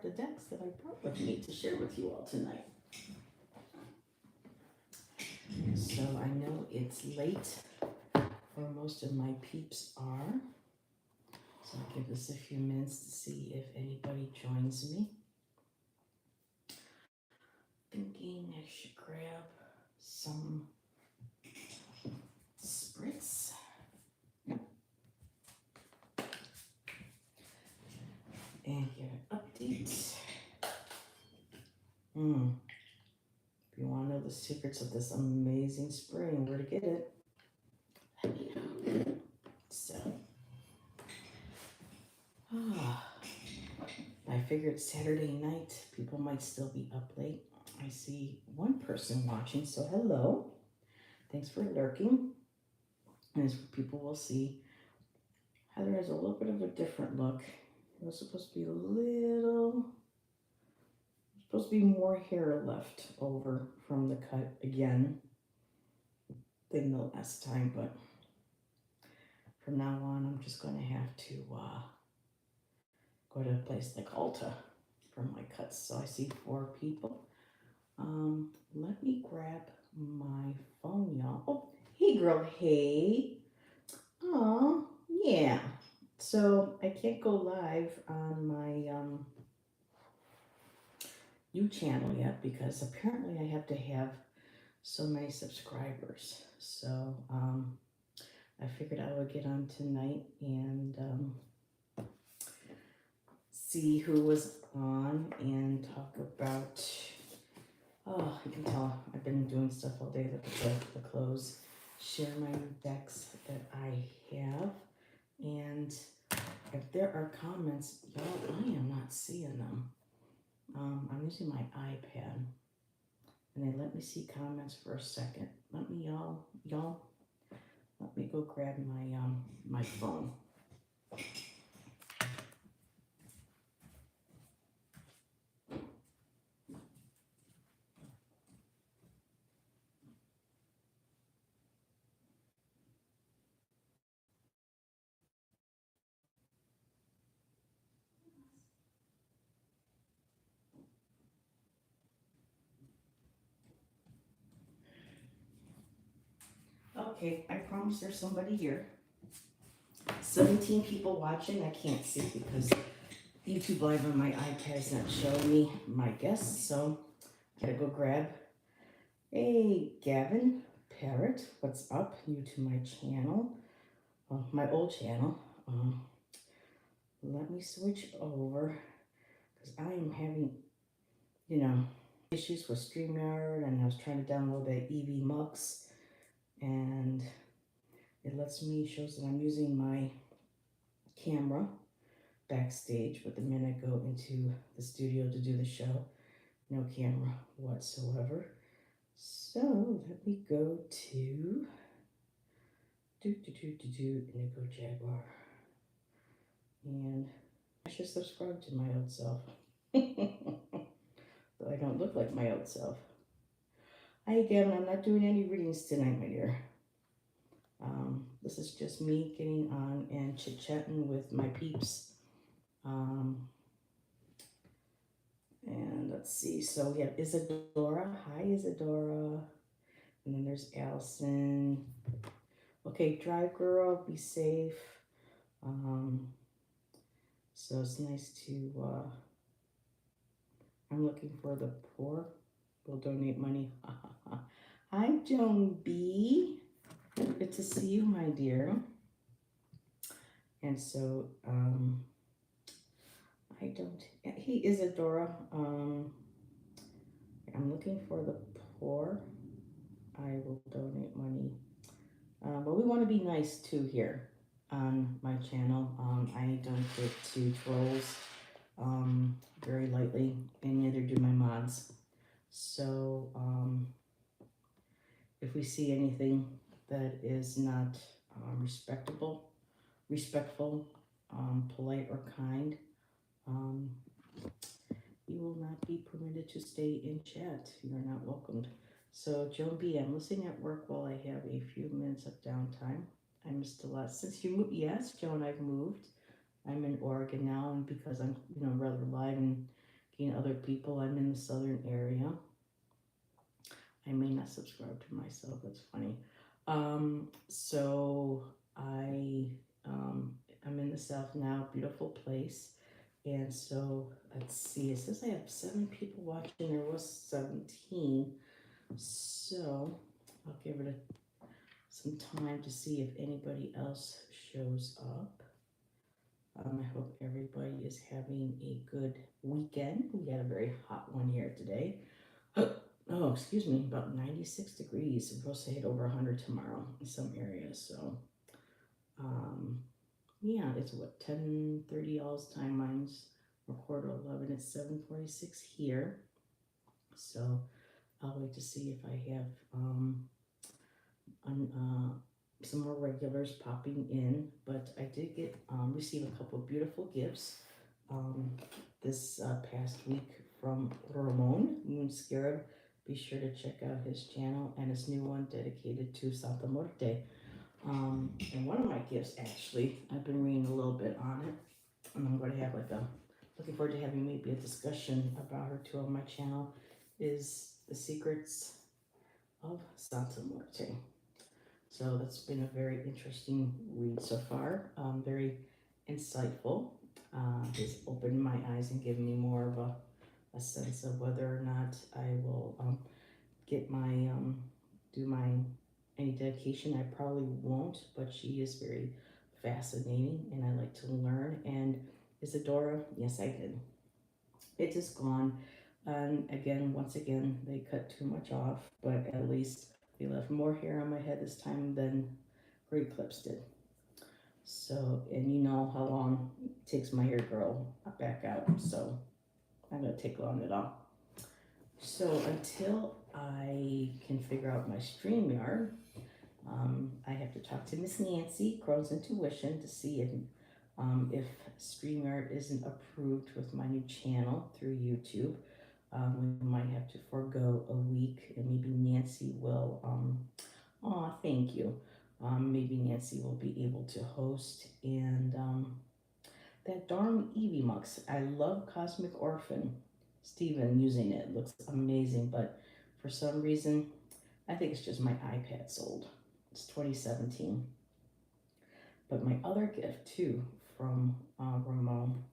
grab the decks that I brought with me to share with you all tonight. So I know it's late, or most of my peeps are. So I'll give this a few minutes to see if anybody joins me. Thinking I should grab some spritz. And get an update. If you want to know the secrets of this amazing spray and where to get it, let me know. So, I figured Saturday night people might still be up late. I see one person watching, so hello. Thanks for lurking. And as people will see, Heather has a little bit of a different look. It was supposed to be more hair left over from the cut again than the last time, but from now on, I'm just going to have to go to a place like Ulta for my cuts. So I see 4 people. Let me grab my phone, y'all. Oh, hey, girl. Hey. Oh, yeah. So I can't go live on my new channel yet because apparently I have to have so many subscribers. So I figured I would get on tonight and see who was on and talk about, oh, you can tell I've been doing stuff all day. Look at the clothes. Share my new decks that I have. And if there are comments, y'all, I am not seeing them. I'm using my iPad. And they let me see comments for a second. Let me, y'all, let me go grab my phone. Okay, I promise there's somebody here. 17 people watching. I can't see because YouTube Live on my iPad is not showing me my guests, so I gotta go grab. Hey, Gavin Parrot, what's up? New to my channel, my old channel. Let me switch over because I am having, issues with StreamYard, and I was trying to download the EV Mux, and it shows that I'm using my camera backstage, but the minute I go into the studio to do the show, no camera whatsoever. So let me go to Indigo Jaguar, and I should subscribe to my old self. Though I don't look like my old self. Hi Gavin, I'm not doing any readings tonight, my dear. This is just me getting on and chit-chatting with my peeps. And let's see, so we have Isadora. Hi Isadora. And then there's Allison. Okay, drive girl, be safe. So it's nice to, I'm looking for the poor. We'll donate money. Hi Joan B. Good to see you, my dear. And so, hey Isadora, I'm looking for the poor. I will donate money. But we want to be nice too here on my channel. I don't get to trolls very lightly, and neither do my mods. So if we see anything that is not respectful, polite, or kind, you will not be permitted to stay in chat. You are not welcomed. So, Joan B., I'm listening at work while I have a few minutes of downtime. I missed a lot since you moved. Yes, Joan, I've moved. I'm in Oregon now, and because I'm, rather live picking other people. I'm in the southern area. I may not subscribe to myself. That's funny. So I'm in the south now. Beautiful place. And so let's see. It says I have 7 people watching. There was 17. So I'll give it some time to see if anybody else shows up. I hope everybody is having a good weekend. We had a very hot one here today. Oh, excuse me, about 96 degrees. We'll say it over 100 tomorrow in some areas. So, yeah, it's what, 10:30 all's time. Mine's or 10:45. It's 7:46 here. So I'll wait to see if I have some more regulars popping in. But I did get receive a couple of beautiful gifts this past week from Ramon Moon Scarab. Be sure to check out his channel and his new one dedicated to Santa Muerte. And one of my gifts, actually, I've been reading a little bit on it, and I'm going to have looking forward to having maybe a discussion about her too on my channel, is The Secrets of Santa Muerte. So that's been a very interesting read so far, very insightful. It's opened my eyes and given me more of a sense of whether or not I will get my do my any dedication. I probably won't, but she is very fascinating and I like to learn. And Isadora, yes, I did. It is gone. And again, once again, they cut too much off, but at least they left more hair on my head this time than Great Clips did. So, and you know how long it takes my hair to grow back out, so I'm gonna take long at all. So until I can figure out my StreamYard, I have to talk to Miss Nancy, Crow's Intuition, to see if StreamYard isn't approved with my new channel through YouTube. We might have to forego a week, and maybe Nancy will, thank you. Maybe Nancy will be able to host. And that darn Eevee Mux, I love Cosmic Orphan. Steven using it looks amazing, but for some reason, I think it's just my iPad's old. It's 2017. But my other gift too from Ramon,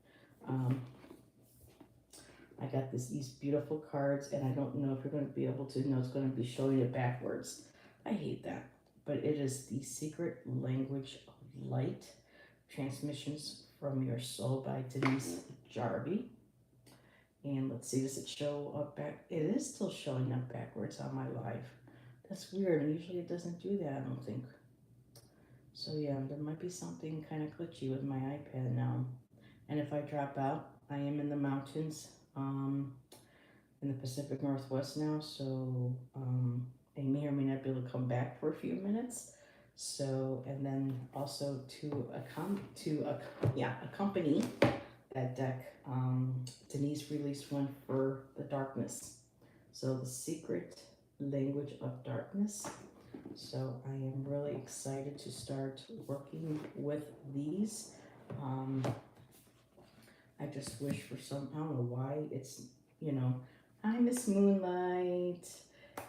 I got these beautiful cards, and I don't know if you're going to be able to know. It's going to be showing it backwards. I hate that, but it is The Secret Language of Light, Transmissions from Your Soul by Denise Jarvie. And let's see, does it show up back? It is still showing up backwards on my live. That's weird. Usually it doesn't do that, I don't think. So yeah, there might be something kind of glitchy with my iPad now. And if I drop out, I am in the mountains in the Pacific Northwest now, so I may or may not be able to come back for a few minutes. So, and then also to accompany that deck, Denise released one for the darkness. So The Secret Language of Darkness. So I am really excited to start working with these. I just wish for some, I don't know why it's, hi Miss Moonlight,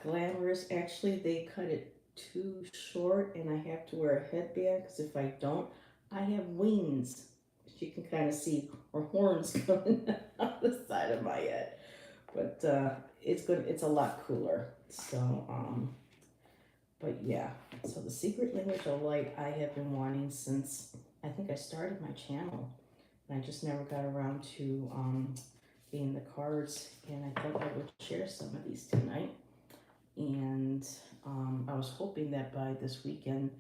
glamorous. Actually, they cut it too short and I have to wear a headband because if I don't, I have wings. You can kind of see, or horns coming out the side of my head. But it's good. It's a lot cooler. So, but yeah. So The Secret Language of Light, I have been wanting since I think I started my channel. And I just never got around to getting the cards. And I thought I would share some of these tonight. And I was hoping that by this weekend,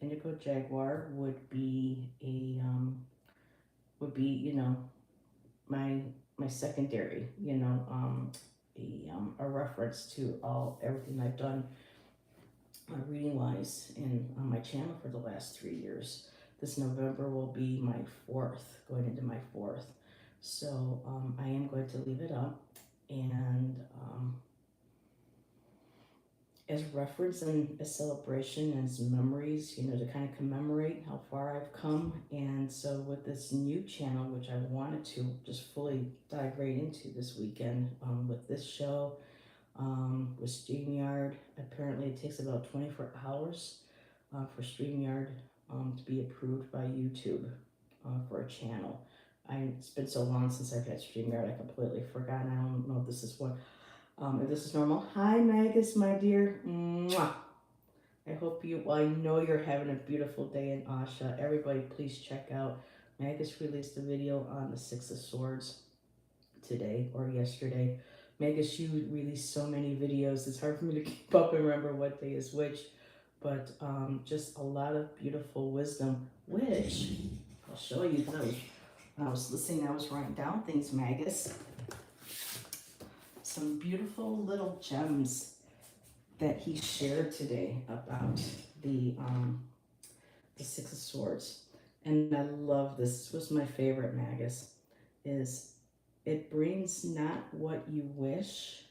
Indigo Jaguar would be my secondary, a reference to everything I've done reading wise on my channel for the last 3 years. This November will be my 4th, going into my 4th. So I am going to leave it up, and as reference and as celebration, as memories, you know, to kind of commemorate how far I've come. And so with this new channel, which I wanted to just fully dive right into this weekend, with this show, with StreamYard, apparently it takes about 24 hours for StreamYard to be approved by YouTube for a channel. It's been so long since I've had StreamYard, I completely forgot. I don't know if this is what, if this is normal. Hi, Magus, my dear. Mwah. I hope you, well, I know you're having a beautiful day in Asha. Everybody, please check out. Magus released a video on the Six of Swords today or yesterday. Magus, you released so many videos. It's hard for me to keep up and remember what day is which, but just a lot of beautiful wisdom, which I'll show you. When I was listening, I was writing down things, Magus. Some beautiful little gems that he shared today about the Six of Swords. And I love this. This was my favorite, Magus, is it brings not what you wish,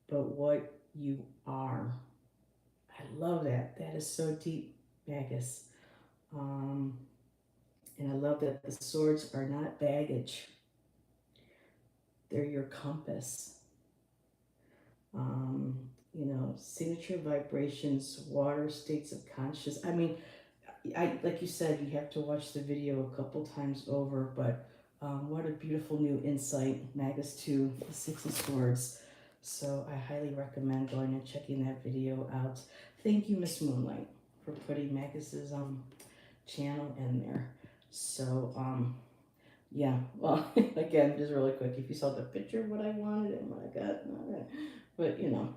but what you are. I love that. That is so deep, Magus. And I love that the swords are not baggage. They're your compass. You know, signature vibrations, water states of consciousness. I mean, I like you said, you have to watch the video a couple times over, but what a beautiful new insight, Magus 2, the Six of Swords. So I highly recommend going and checking that video out. Thank you, Miss Moonlight, for putting Magus's channel in there. So yeah, well, again, just really quick, if you saw the picture of what I wanted and what I got, but you know,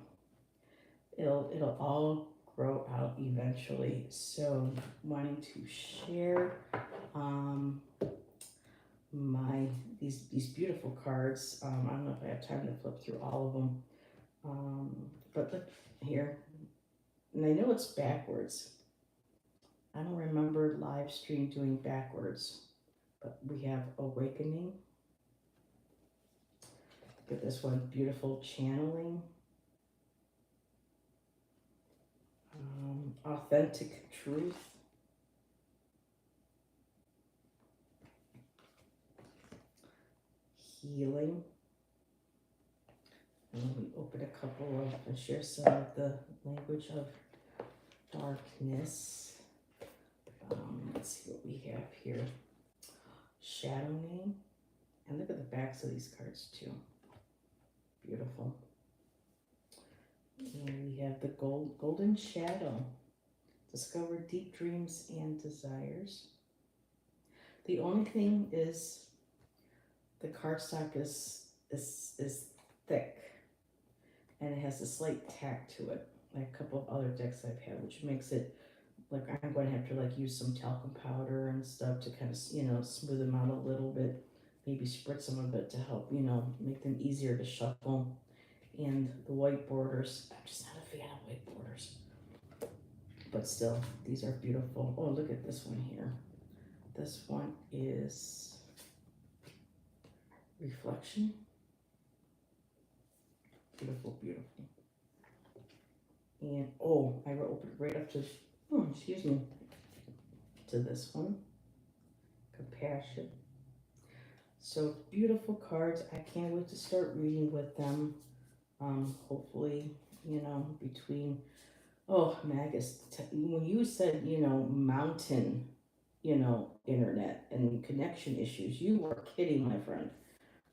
it'll all grow out eventually. So wanting to share these beautiful cards. I don't know if I have time to flip through all of them, but look here, and I know it's backwards. I don't remember live stream doing backwards, but we have awakening. Look at this one, beautiful channeling. Authentic truth. Healing. And then we open a couple of and share some of the language of darkness. Let's see what we have here. Shadowing. And look at the backs of these cards too. Beautiful. And we have the golden shadow. Discover deep dreams and desires. The only thing is the cardstock is thick and it has a slight tack to it, like a couple of other decks I've had, which makes it like I'm going to have to like use some talcum powder and stuff to kind of, you know, smooth them out a little bit, maybe spritz them a bit to help, you know, make them easier to shuffle. And the white borders, I'm just not a fan of white borders. But still, these are beautiful. Oh, look at this one here. This one is reflection. Beautiful, beautiful. And oh, I opened right up to, excuse me, to this one. Compassion. So beautiful cards. I can't wait to start reading with them. Hopefully, you know, between, oh, Magus, when you said, you know, mountain, you know, internet and connection issues, you were kidding, my friend.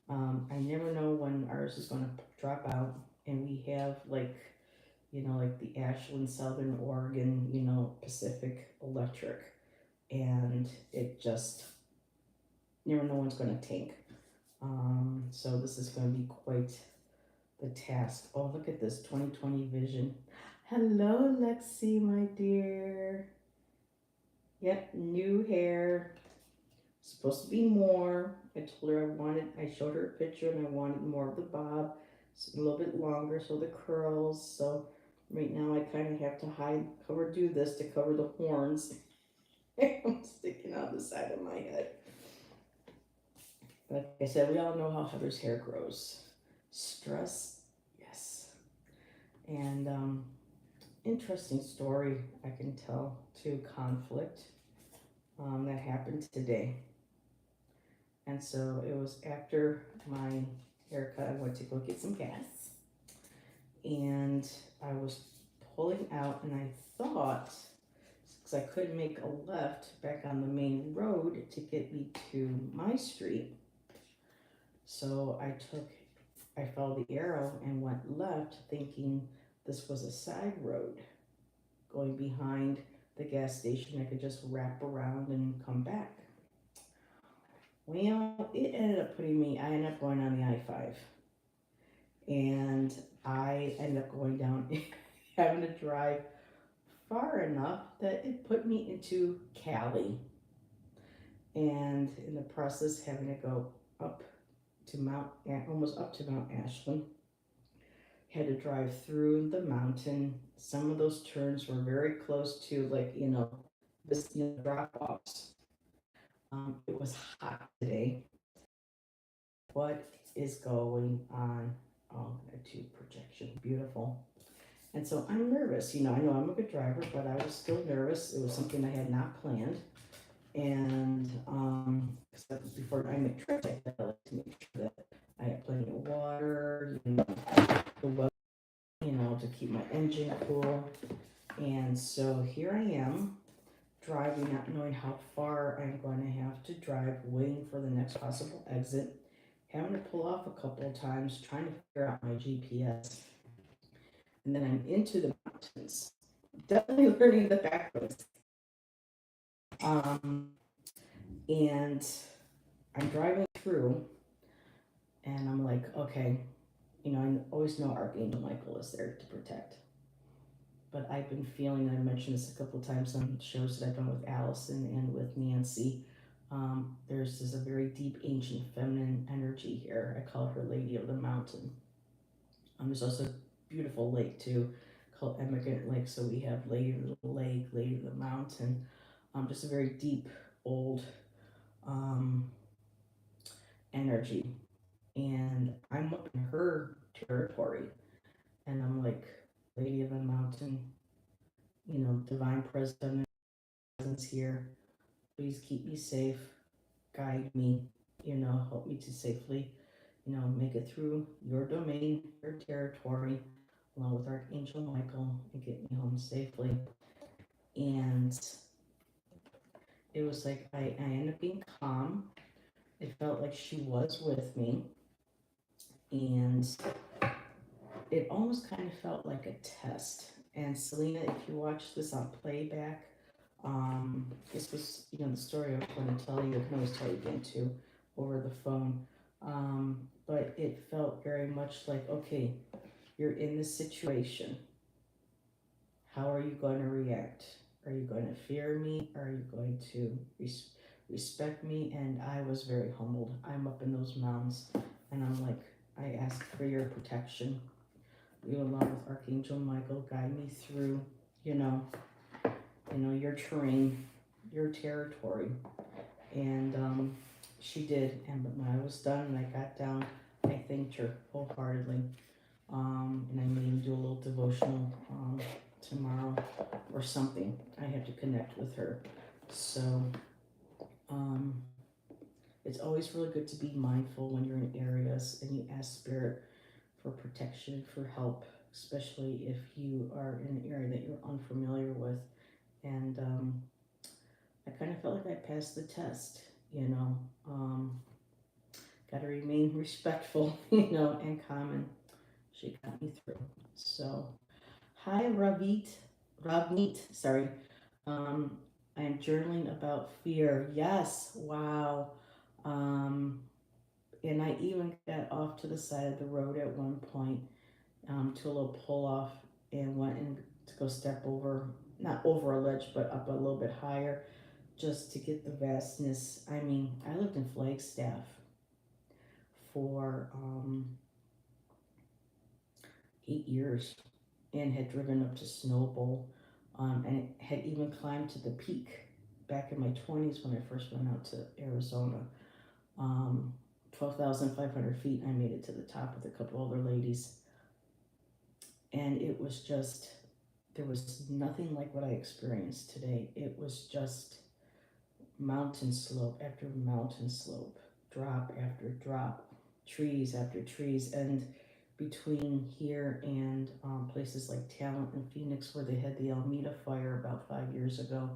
I never know when ours is going to drop out, and we have like, you know, like the Ashland, Southern Oregon, you know, Pacific Electric, and it just, never know when it's going to tank. So this is going to be quite the task. Oh, look at this 2020 vision. Hello, Lexi, my dear. Yep, new hair. Supposed to be more. I told her I showed her a picture and I wanted more of the bob. It's a little bit longer, so the curls. So right now I kind of have to do this to cover the horns. I'm sticking out the side of my head. Like I said, we all know how Heather's hair grows. Stress, yes. And interesting story I can tell to conflict that happened today. And so it was after my haircut, I went to go get some gas. And I was pulling out, and I thought, because I couldn't make a left back on the main road to get me to my street. So I followed the arrow and went left, thinking this was a side road going behind the gas station. I could just wrap around and come back. Well, I ended up going on the I-5. And I ended up going down, having to drive far enough that it put me into Cali. And in the process, having to go up to almost up to Mount Ashland. Had to drive through the mountain. Some of those turns were very close to, like, drop offs. It was hot today. What is going on? Oh, a tube projection, beautiful. And so I'm nervous. I know I'm a good driver, but I was still nervous. It was something I had not planned. And before I make trips, I like to make sure that I have plenty of water, the weather, to keep my engine cool. And so here I am driving, not knowing how far I'm going to have to drive, waiting for the next possible exit, having to pull off a couple of times, trying to figure out my GPS. And then I'm into the mountains, definitely learning the back roads. And I'm driving through, and I'm like, okay, I always know Archangel Michael is there to protect. But I've been feeling, and I mentioned this a couple of times on shows that I've done with Allison and with Nancy. There's a very deep, ancient, feminine energy here. I call her Lady of the Mountain. There's also a beautiful lake too, called Emigrant Lake. So we have Lady of the Lake, Lady of the Mountain. Just a very deep, old energy. And I'm up in her territory, and I'm like, Lady of the Mountain, divine presence here. Please keep me safe, guide me, help me to safely, make it through your domain, your territory, along with Archangel Michael, and get me home safely. And it was like I ended up being calm. It felt like she was with me. And it almost kind of felt like a test. And Selena, if you watch this on playback, this was, the story I was going to tell you. I can always tell you again too, over the phone. But it felt very much like, okay, you're in this situation. How are you going to react? Are you going to fear me? Are you going to respect me? And I was very humbled. I'm up in those mountains, and I'm like, I ask for your protection. You, along with Archangel Michael, guide me through, your terrain, your territory. And she did. And but when I was done and I got down, I thanked her wholeheartedly. And I may even do a little devotional tomorrow or something. I have to connect with her. So it's always really good to be mindful when you're in areas and you ask Spirit for protection, for help, especially if you are in an area that you're unfamiliar with. And I kind of felt like I passed the test, got to remain respectful, and calm, and she got me through. So, hi, Ravneet, sorry. I am journaling about fear. Yes, wow. And I even got off to the side of the road at one point, to a little pull off, and went in to go step over, not over a ledge, but up a little bit higher, just to get the vastness. I mean, I lived in Flagstaff for 8 years and had driven up to Snowbowl, and had even climbed to the peak back in my 20s when I first went out to Arizona. 12,500 feet. I made it to the top with a couple other ladies. And it was just, there was nothing like what I experienced today. It was just mountain slope after mountain slope, drop after drop, trees after trees. And between here and places like Talent and Phoenix, where they had the Almeda fire about 5 years ago,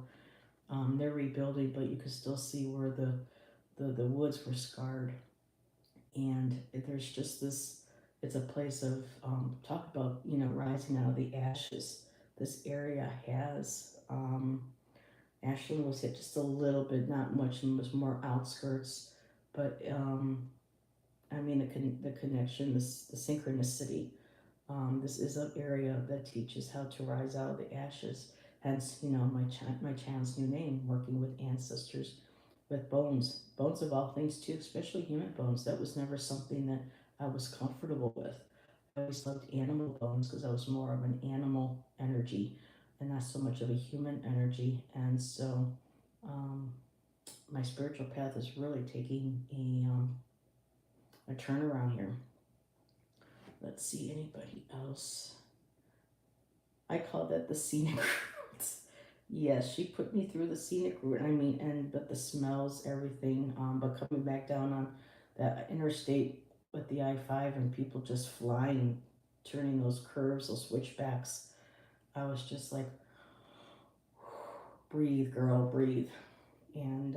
they're rebuilding, but you can still see where the woods were scarred. And there's just this, it's a place of, talk about, rising out of the ashes. This area has, Ashland was hit just a little bit, not much, and was more outskirts. But I mean, the connection, the synchronicity. This is an area that teaches how to rise out of the ashes. Hence, my channel's new name, working with ancestors, with bones of all things too, especially human bones. That was never something that I was comfortable with. I always loved animal bones because I was more of an animal energy and not so much of a human energy. And so, um, my spiritual path is really taking a turnaround here. Let's see, anybody else? I call that the scenic routes. Yes, she put me through the scenic route. I mean, but the smells, everything. But coming back down on that interstate with the I-5 and people just flying, turning those curves, those switchbacks, I was just like, breathe, girl, breathe. And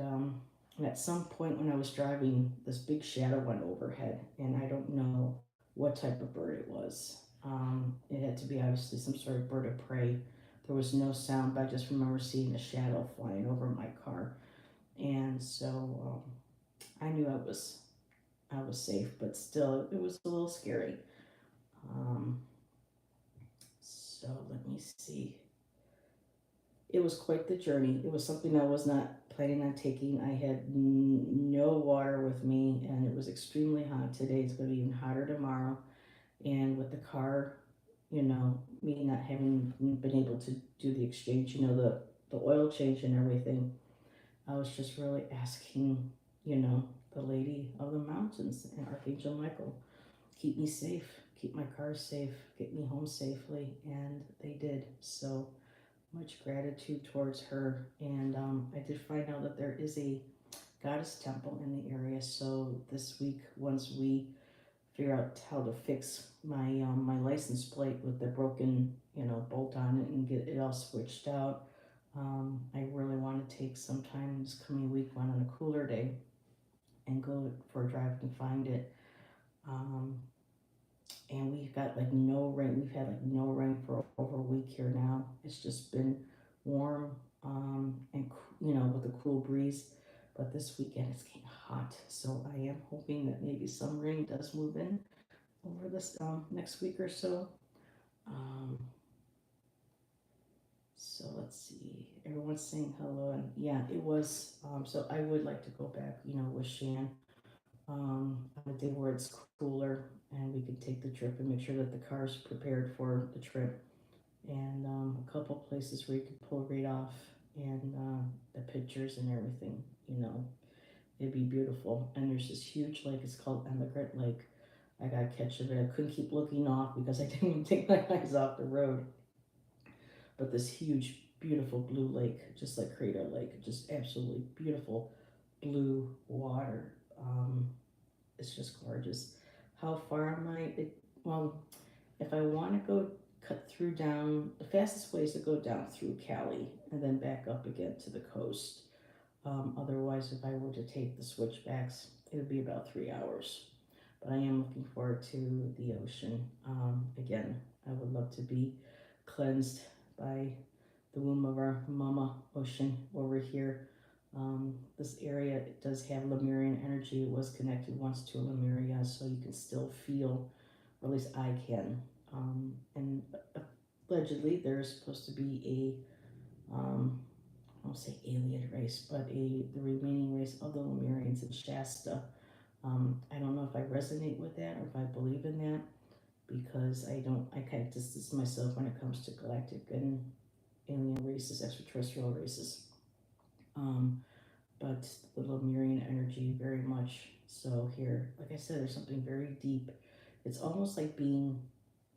at some point when I was driving, this big shadow went overhead, and I don't know what type of bird it was. It had to be obviously some sort of bird of prey. There was no sound, but I just remember seeing a shadow flying over my car, and so I knew I was safe, but still, it was a little scary. Um, so let me see. It was quite the journey. It was something I was not planning on taking. I had no water with me, and it was extremely hot today. It's going to be even hotter tomorrow. And with the car, me not having been able to do the exchange, the oil change and everything, I was just really asking, the Lady of the Mountains and Archangel Michael, keep me safe, keep my car safe, get me home safely. And they did. So much gratitude towards her. And I did find out that there is a goddess temple in the area. So this week, once we figure out how to fix my license plate with the broken bolt on it and get it all switched out, I really want to take some time this coming week, one on a cooler day, and go for a drive and find it. Um, and we've got like no rain. We've had like no rain for over a week here now. It's just been warm, and with a cool breeze. But this weekend it's getting hot, so I am hoping that maybe some rain does move in over this next week or so. Um, so let's see. Everyone's saying hello, and yeah, it was. So I would like to go back, with Shan, on a day where it's cooler and we can take the trip and make sure that the car's prepared for the trip. And a couple places where you can pull right off, and the pictures and everything, it'd be beautiful. And there's this huge lake, it's called Emigrant Lake. I got to catch it, but I couldn't keep looking off because I didn't even take my eyes off the road. But this huge, beautiful blue lake, just like Crater Lake, just absolutely beautiful blue water. It's just gorgeous. How far am I? Well, if I want to go cut through down, the fastest way is to go down through Cali and then back up again to the coast. Otherwise, if I were to take the switchbacks, it would be about 3 hours. But I am looking forward to the ocean. Again, I would love to be cleansed by the womb of our mama ocean over here. This area, it does have Lemurian energy. It was connected once to Lemuria, so you can still feel, or at least I can. And allegedly, there's supposed to be I won't say alien race, but the remaining race of the Lemurians in Shasta. I don't know if I resonate with that or if I believe in that, because I kind of distance myself when it comes to galactic and alien races, extraterrestrial races. But the Lemurian energy very much so here. Like I said, there's something very deep. It's almost like being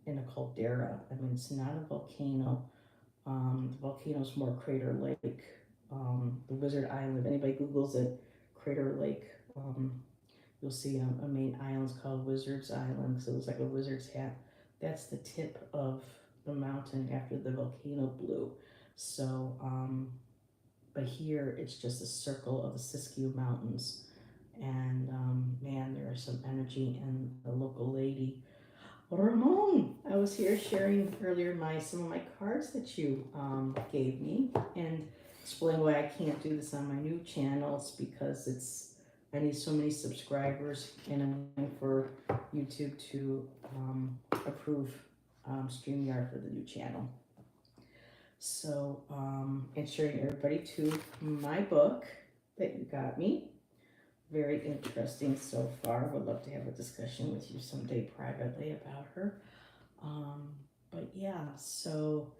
in a caldera. I mean, it's not a volcano, The volcano's more Crater Lake. The Wizard Island. If anybody Googles it, Crater Lake, you'll see a main island's called Wizard's Island. So it's like a wizard's hat. That's the tip of the mountain after the volcano blew. So, but here it's just a circle of the Siskiyou Mountains. And man, there is some energy. And the local lady, Ramon, I was here sharing earlier some of my cards that you gave me and explain why I can't do this on my new channels because I need so many subscribers and I'm waiting for YouTube to approve StreamYard for the new channel. So, and sharing everybody to my book that you got me. Very interesting so far. Would love to have a discussion with you someday privately about her. But yeah, so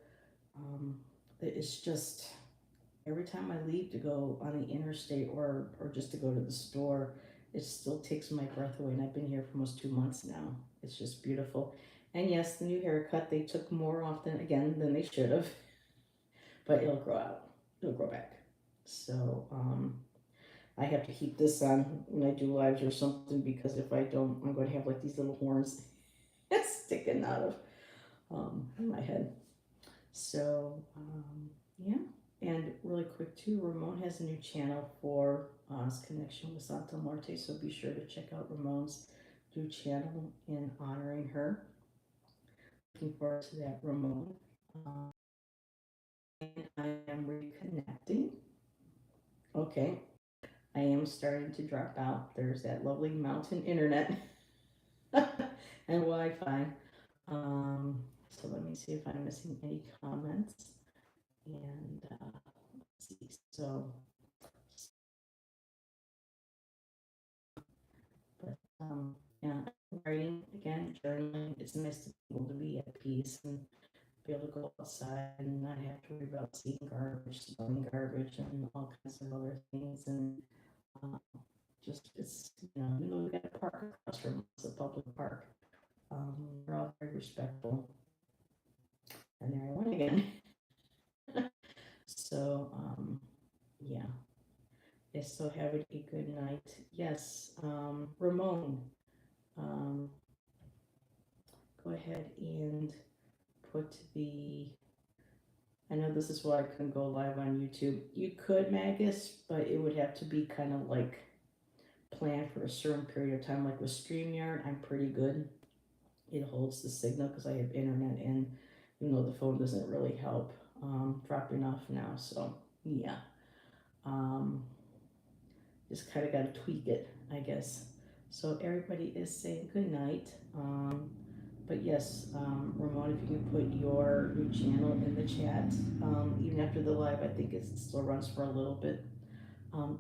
it's just every time I leave to go on the interstate or just to go to the store, it still takes my breath away. And I've been here for almost 2 months now. It's just beautiful. And yes, the new haircut, they took more often again than they should have, but it'll grow out. It'll grow back. So, I have to keep this on when I do lives or something because if I don't, I'm going to have like these little horns sticking out of my head. So, yeah. And really quick too, Ramon has a new channel for his connection with Santa Muerte, so be sure to check out Ramon's new channel in honoring her. Looking forward to that, Ramon. And I am reconnecting. Okay, I am starting to drop out. There's that lovely mountain internet and Wi-Fi. So let me see if I'm missing any comments. And let's see. So, but yeah, writing again, journaling. It's nice to be able to be at peace and be able to go outside and not have to worry about seeing garbage, smelling garbage, and all kinds of other things. And uh, just it's we got a park across from us, a public park. We're all very respectful. And there I went again. So yeah. Yes, so having a good night. Yes, Ramon, um, go ahead and put I know this is why I couldn't go live on YouTube. You could, Magus, but it would have to be kind of like planned for a certain period of time. Like with StreamYard, I'm pretty good. It holds the signal because I have internet and even though the phone doesn't really help, dropping off now. So yeah. Um, just kind of got to tweak it, I guess. So everybody is saying good night. But yes, Ramon, if you can put your new channel in the chat, even after the live, I think it still runs for a little bit.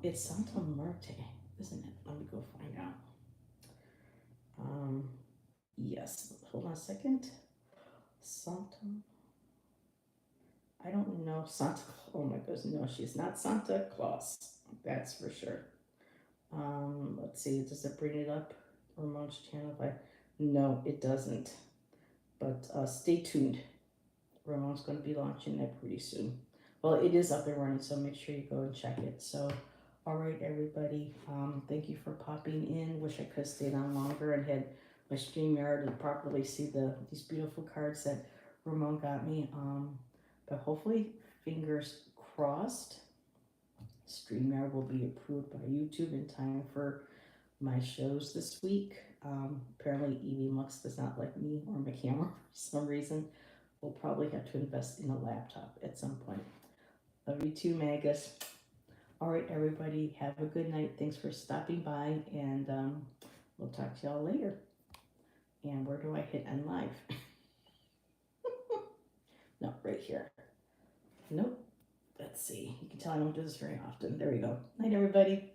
It's Santa Muerte, isn't it? Let me go find out. Yes, hold on a second. Santa, I don't know Santa. Oh my goodness, no, she's not Santa Claus. That's for sure. Let's see, does it bring it up? Ramon's channel? No, it doesn't. But stay tuned. Ramon's going to be launching that pretty soon. Well, it is up and running, so make sure you go and check it. So, all right, everybody. Thank you for popping in. Wish I could have stayed on longer and had my StreamYard and properly see these beautiful cards that Ramon got me. But hopefully, fingers crossed, StreamYard will be approved by YouTube in time for my shows this week. Apparently, Evie Mux does not like me or my camera for some reason. We'll probably have to invest in a laptop at some point. Love you too, Magus. All right, everybody, have a good night. Thanks for stopping by, and we'll talk to y'all later. And where do I hit end live? No, right here. Nope. Let's see. You can tell I don't do this very often. There we go. Night, everybody.